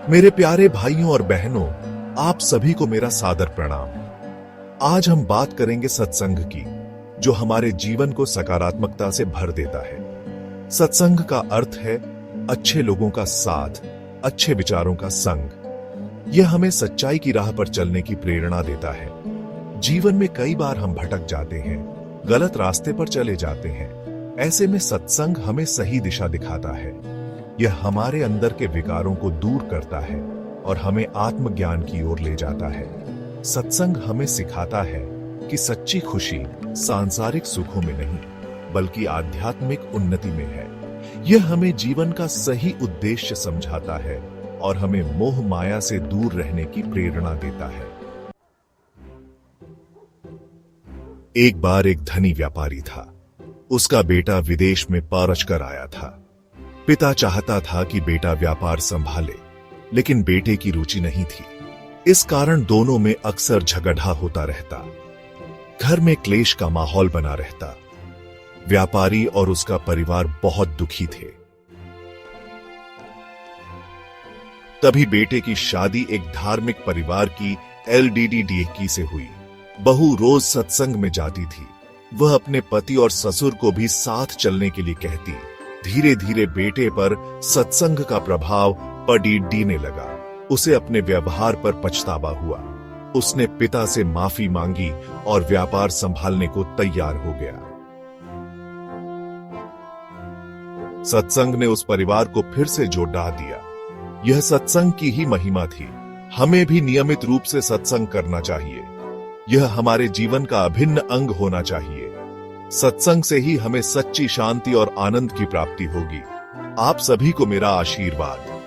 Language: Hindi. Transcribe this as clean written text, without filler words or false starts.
मेरे प्यारे भाइयों और बहनों, आप सभी को मेरा सादर प्रणाम। आज हम बात करेंगे सत्संग की, जो हमारे जीवन को सकारात्मकता से भर देता है। सत्संग का अर्थ है अच्छे लोगों का साथ, अच्छे विचारों का संग। यह हमें सच्चाई की राह पर चलने की प्रेरणा देता है। जीवन में कई बार हम भटक जाते हैं, गलत रास्ते पर चले जाते हैं। ऐसे में सत्संग हमें सही दिशा दिखाता है। यह हमारे अंदर के विकारों को दूर करता है और हमें आत्मज्ञान की ओर ले जाता है। सत्संग हमें सिखाता है कि सच्ची खुशी सांसारिक सुखों में नहीं, बल्कि आध्यात्मिक उन्नति में है। यह हमें जीवन का सही उद्देश्य समझाता है और हमें मोह माया से दूर रहने की प्रेरणा देता है। एक बार एक धनी व्यापारी था। उसका बेटा विदेश में परच कर आया था। पिता चाहता था कि बेटा व्यापार संभाले, लेकिन बेटे की रुचि नहीं थी। इस कारण दोनों में अक्सर झगड़ा होता रहता। घर में क्लेश का माहौल बना रहता। व्यापारी और उसका परिवार बहुत दुखी थे। तभी बेटे की शादी एक धार्मिक परिवार की LDD से हुई। बहू रोज सत्संग में जाती थी। वह अपने पति और ससुर को भी साथ चलने के लिए कहती। धीरे धीरे बेटे पर सत्संग का प्रभाव पड़ने लगा। उसे अपने व्यवहार पर पछतावा हुआ। उसने पिता से माफी मांगी और व्यापार संभालने को तैयार हो गया। सत्संग ने उस परिवार को फिर से जोड़ा दिया। यह सत्संग की ही महिमा थी। हमें भी नियमित रूप से सत्संग करना चाहिए। यह हमारे जीवन का अभिन्न अंग होना चाहिए। सत्संग से ही हमें सच्ची शांति और आनंद की प्राप्ति होगी। आप सभी को मेरा आशीर्वाद।